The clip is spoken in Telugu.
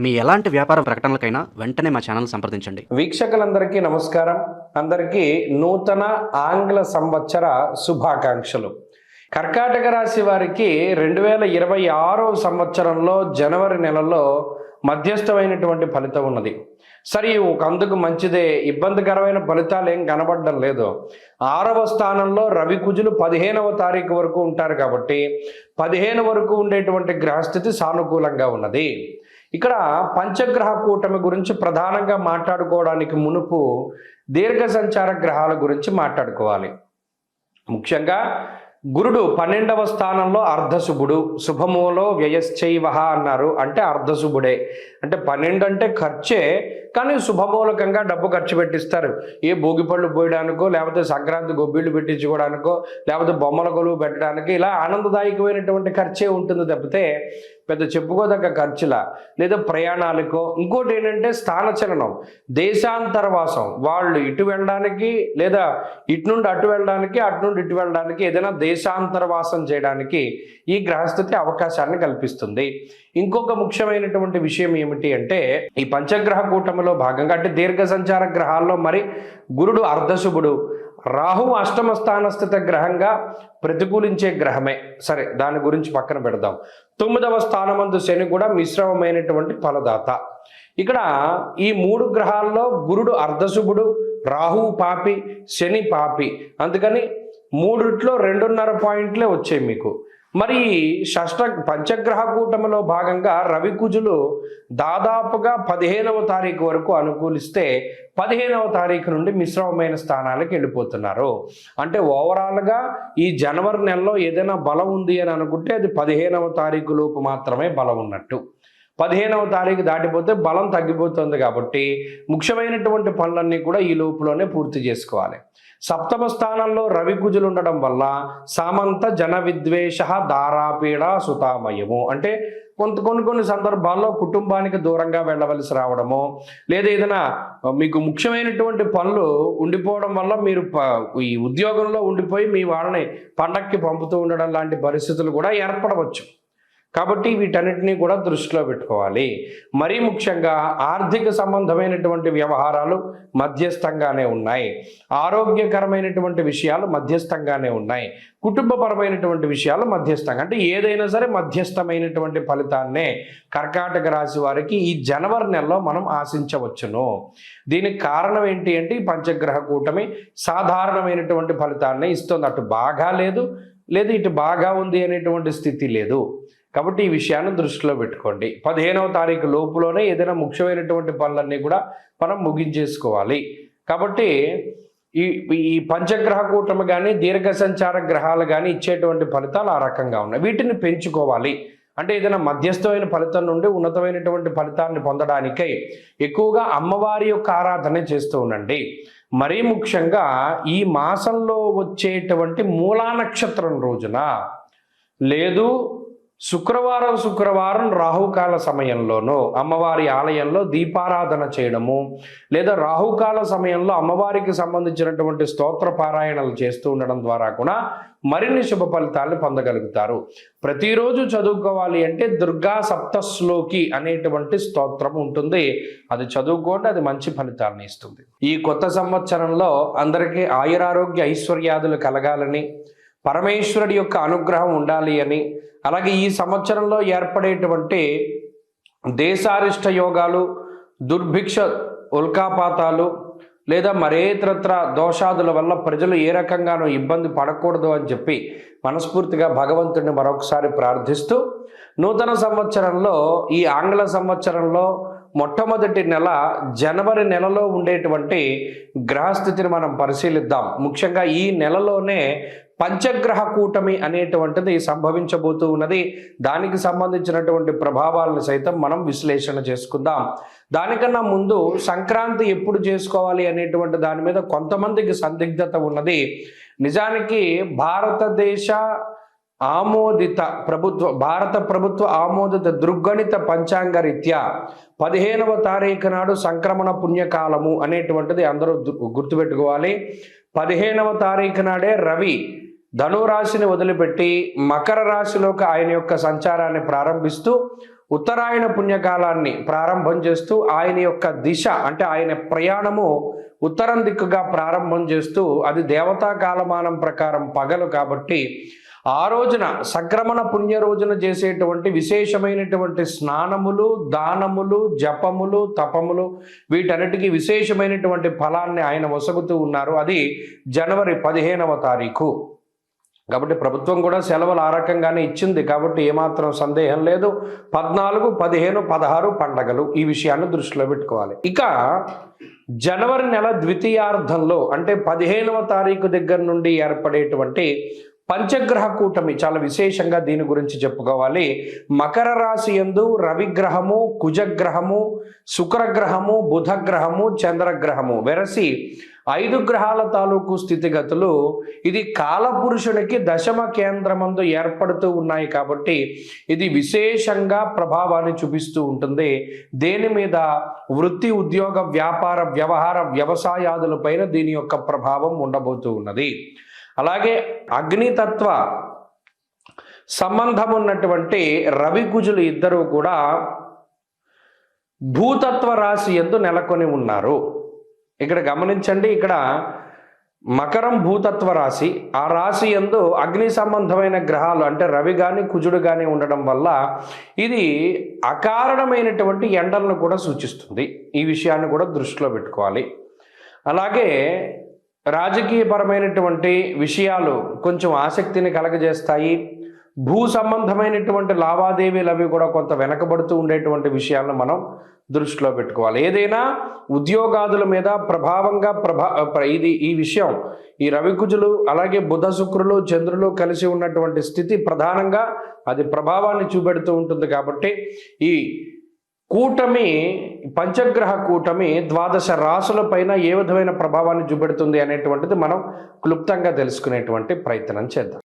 మీ ఎలాంటి వ్యాపార ప్రకటనలకైనా వెంటనే మా ఛానల్ సంప్రదించండి. వీక్షకులందరికీ నమస్కారం. అందరికీ నూతన ఆంగ్ల సంవత్సర శుభాకాంక్షలు. కర్కాటక రాశి వారికి 2026 సంవత్సరంలో జనవరి నెలలో మధ్యస్థమైనటువంటి ఫలితం ఉన్నది. సరే, అందుకు మంచిదే, ఇబ్బందికరమైన ఫలితాలు ఏం కనబడడం లేదు. 6వ స్థానంలో రవి కుజులు 15వ తారీఖు వరకు ఉంటారు కాబట్టి 15 వరకు ఉండేటువంటి గ్రహస్థితి సానుకూలంగా ఉన్నది. ఇక్కడ పంచగ్రహ కూటమి గురించి ప్రధానంగా మాట్లాడుకోవడానికి మునుపు దీర్ఘ సంచార గ్రహాల గురించి మాట్లాడుకోవాలి. ముఖ్యంగా గురుడు 12వ స్థానంలో అర్ధశుభుడు, శుభమూలో వ్యయశ్చైవ అన్నారు. అంటే అర్ధశుభుడే, అంటే 12 అంటే ఖర్చే, కానీ శుభమూలకంగా డబ్బు ఖర్చు పెట్టిస్తారు. ఏ భోగిపళ్ళు పోయడానికో, లేకపోతే సంక్రాంతి గొబ్బిళ్ళు పెట్టించుకోవడానికో, లేకపోతే బొమ్మల కొలువు పెట్టడానికి, ఇలా ఆనందదాయకమైనటువంటి ఖర్చే ఉంటుంది తప్పితే పెద్ద చెప్పుకోదగ్గ ఖర్చులా, లేదా ప్రయాణాలకో. ఇంకోటి ఏంటంటే స్థానచలనం, దేశాంతరవాసం. వాళ్ళు ఇటు వెళ్ళడానికి, లేదా ఇటు నుండి అటు వెళ్ళడానికి, అటు నుండి ఇటు వెళ్ళడానికి, ఏదైనా దేశాంతరవాసం చేయడానికి ఈ గ్రహస్థితి అవకాశాన్ని కల్పిస్తుంది. ఇంకొక ముఖ్యమైనటువంటి విషయం ఏమిటి అంటే, ఈ పంచగ్రహ కూటమిలో భాగంగా, అంటే దీర్ఘ సంచార గ్రహాల్లో మరి గురుడు అర్ధశుభుడు, రాహువు అష్టమ స్థాన స్థిత గ్రహంగా ప్రతికూలించే గ్రహమే. సరే, దాని గురించి పక్కన పెడదాం. 9వ స్థానమందు శని కూడా మిశ్రమమైనటువంటి ఫలదాత. ఇక్కడ ఈ 3 గ్రహాల్లో గురుడు అర్ధశుభుడు, రాహువు పాపి, శని పాపి. అందుకని 3 2.5 పాయింట్లే వచ్చాయి మీకు. మరి పంచగ్రహ కూటమిలో భాగంగా రవి కుజులు దాదాపుగా 15వ తారీఖు వరకు అనుకూలిస్తే 15వ తారీఖు నుండి మిశ్రమమైన స్థానాలకు వెళ్ళిపోతున్నారు. అంటే ఓవరాల్గా ఈ జనవరి నెలలో ఏదైనా బలం ఉంది అని అనుకుంటే అది 15వ తారీఖు లోపు మాత్రమే బలం ఉన్నట్టు. 15వ తారీఖు దాటిపోతే బలం తగ్గిపోతుంది. కాబట్టి ముఖ్యమైనటువంటి పనులన్నీ కూడా ఈ లోపులోనే పూర్తి చేసుకోవాలి. 7వ స్థానంలో రవి కుజులు ఉండడం వల్ల సామంత జన విద్వేష దారాపీడ సుతామయము. అంటే కొన్ని సందర్భాల్లో కుటుంబానికి దూరంగా వెళ్ళవలసి రావడము, లేదా ఏదైనా మీకు ముఖ్యమైనటువంటి పనులు ఉండిపోవడం వల్ల మీరు ఈ ఉద్యోగంలో ఉండిపోయి మీ వాళ్ళని పండక్కి పంపుతూ ఉండడం లాంటి పరిస్థితులు కూడా ఏర్పడవచ్చు. కాబట్టి వీటన్నిటినీ కూడా దృష్టిలో పెట్టుకోవాలి. మరీ ముఖ్యంగా ఆర్థిక సంబంధమైనటువంటి వ్యవహారాలు మధ్యస్థంగానే ఉన్నాయి. ఆరోగ్యకరమైనటువంటి విషయాలు మధ్యస్థంగానే ఉన్నాయి. కుటుంబపరమైనటువంటి విషయాలు మధ్యస్థంగా, అంటే ఏదైనా సరే మధ్యస్థమైనటువంటి ఫలితాన్నే కర్కాటక రాశి వారికి ఈ జనవరి నెలలో మనం ఆశించవచ్చును. దీనికి కారణం ఏంటి అంటే, ఈ పంచగ్రహ కూటమి సాధారణమైనటువంటి ఫలితాన్ని ఇస్తుంది. అటు బాగా లేదు, లేదా ఇటు బాగా ఉంది అనేటువంటి స్థితి లేదు. కాబట్టి ఈ విషయాన్ని దృష్టిలో పెట్టుకోండి. 15వ తారీఖు లోపులోనే ఏదైనా ముఖ్యమైనటువంటి పనులన్నీ కూడా మనం ముగించేసుకోవాలి. కాబట్టి ఈ పంచగ్రహ కూటమి కానీ దీర్ఘ సంచార గ్రహాలు కానీ ఇచ్చేటువంటి ఫలితాలు ఆ రకంగా ఉన్నాయి. వీటిని పెంచుకోవాలి. అంటే ఏదైనా మధ్యస్థమైన ఫలితం నుండి ఉన్నతమైనటువంటి ఫలితాన్ని పొందడానికై ఎక్కువగా అమ్మవారి యొక్క ఆరాధన చేస్తూ ఉండండి. మరీ ముఖ్యంగా ఈ మాసంలో వచ్చేటువంటి మూలా నక్షత్రం రోజున, లేదు శుక్రవారం రాహుకాల సమయంలోనూ అమ్మవారి ఆలయంలో దీపారాధన చేయడము, లేదా రాహుకాల సమయంలో అమ్మవారికి సంబంధించినటువంటి స్తోత్ర పారాయణలు చేస్తూ ఉండడం ద్వారా కూడా మరిన్ని శుభ ఫలితాలను పొందగలుగుతారు. ప్రతిరోజు చదువుకోవాలి అంటే దుర్గా సప్తశ్లోకి అనేటువంటి స్తోత్రం ఉంటుంది. అది చదువుకోండి, అది మంచి ఫలితాలను ఇస్తుంది. ఈ కొత్త సంవత్సరంలో అందరికీ ఆయురారోగ్య ఐశ్వర్యాదులు కలగాలని, పరమేశ్వరుడి యొక్క అనుగ్రహం ఉండాలి అని, అలాగే ఈ సంవత్సరంలో ఏర్పడేటువంటి దేశారిష్ట యోగాలు, దుర్భిక్ష ఉల్కాపాతాలు, లేదా మరేతరత్ర దోషాదుల వల్ల ప్రజలు ఏ రకంగానూ ఇబ్బంది పడకూడదు అని చెప్పి మనస్ఫూర్తిగా భగవంతుడిని మరొకసారి ప్రార్థిస్తూ, నూతన సంవత్సరంలో ఈ ఆంగ్ల సంవత్సరంలో మొట్టమొదటి నెల జనవరి నెలలో ఉండేటువంటి గ్రహస్థితిని మనం పరిశీలిద్దాం. ముఖ్యంగా ఈ నెలలోనే పంచగ్రహ కూటమి అనేటువంటిది సంభవించబోతూ ఉన్నది. దానికి సంబంధించినటువంటి ప్రభావాలను సైతం మనం విశ్లేషణ చేసుకుందాం. దానికన్నా ముందు సంక్రాంతి ఎప్పుడు చేసుకోవాలి అనేటువంటి దాని మీద కొంతమందికి సందిగ్ధత ఉన్నది. నిజానికి భారతదేశ ఆమోదిత భారత ప్రభుత్వ ఆమోదిత దృగ్గణిత పంచాంగ రీత్యా 15వ తారీఖు నాడు సంక్రమణ పుణ్యకాలము అనేటువంటిది అందరూ గుర్తుపెట్టుకోవాలి. 15వ తారీఖు నాడే రవి ధనురాశిని వదిలిపెట్టి మకర రాశిలోకి ఆయన యొక్క సంచారాన్ని ప్రారంభిస్తూ ఉత్తరాయణ పుణ్యకాలాన్ని ప్రారంభం చేస్తూ ఆయన యొక్క దిశ అంటే ఆయన ప్రయాణము ఉత్తరం దిక్కుగా ప్రారంభం చేస్తూ అది దేవతా కాలమానం ప్రకారం పగలు కాబట్టి ఆ రోజున సంక్రమణ పుణ్య రోజున చేసేటువంటి విశేషమైనటువంటి స్నానములు, దానములు, జపములు, తపములు వీటన్నిటికీ విశేషమైనటువంటి ఫలాన్ని ఆయన వసగుతూ ఉన్నారు. అది జనవరి 15వ తారీఖు. కాబట్టి ప్రభుత్వం కూడా సెలవులు ఆ రకంగానే ఇచ్చింది కాబట్టి ఏమాత్రం సందేహం లేదు. 14, 15, 16 పండగలు, ఈ విషయాన్ని దృష్టిలో పెట్టుకోవాలి. ఇక జనవరి నెల ద్వితీయార్థంలో అంటే 15వ తారీఖు దగ్గర నుండి ఏర్పడేటువంటి పంచగ్రహ కూటమి చాలా విశేషంగా దీని గురించి చెప్పుకోవాలి. మకర రాశి యందు రవిగ్రహము, కుజగ్రహము, శుక్రగ్రహము, బుధగ్రహము, చంద్రగ్రహము వెరసి 5 గ్రహాల తాలూకు స్థితిగతులు ఇది కాలపురుషునికి దశమ కేంద్రమందు ఏర్పడుతూ ఉన్నాయి కాబట్టి ఇది విశేషంగా ప్రభావాన్ని చూపిస్తూ ఉంటుంది. దేని మీద? వృత్తి, ఉద్యోగ, వ్యాపార, వ్యవహార, వ్యవసాయాదులపైన దీని యొక్క ప్రభావం ఉండబోతూ ఉన్నది. అలాగే అగ్నితత్వ సంబంధం ఉన్నటువంటి రవి కుజులు ఇద్దరూ కూడా భూతత్వ రాశి యందు నెలకొని ఉన్నారు. ఇక్కడ గమనించండి, ఇక్కడ మకరం భూతత్వ రాశి, ఆ రాశి యందు అగ్ని సంబంధమైన గ్రహాలు అంటే రవి కానీ కుజుడు కానీ ఉండడం వల్ల ఇది అకారణమైనటువంటి ఎండలను కూడా సూచిస్తుంది. ఈ విషయాన్ని కూడా దృష్టిలో పెట్టుకోవాలి. అలాగే రాజకీయపరమైనటువంటి విషయాలు కొంచెం ఆసక్తిని కలగజేస్తాయి. భూ సంబంధమైనటువంటి లావాదేవీలు అవి కూడా కొంత వెనకబడుతూ ఉండేటువంటి విషయాలను మనం దృష్టిలో పెట్టుకోవాలి. ఏదైనా ఉద్యోగాదుల మీద ప్రభావంగా ఈ విషయం ఈ రవికుజులు అలాగే బుధ, శుక్రులు, చంద్రులు కలిసి ఉన్నటువంటి స్థితి ప్రధానంగా అది ప్రభావాన్ని చూపెడుతూ ఉంటుంది. కాబట్టి ఈ కూటమి, పంచగ్రహ కూటమి 12 రాశుల పైన ఏ విధమైన ప్రభావాన్ని చూపెడుతుంది అనేటువంటిది మనం క్లుప్తంగా తెలుసుకునేటువంటి ప్రయత్నం చేద్దాం.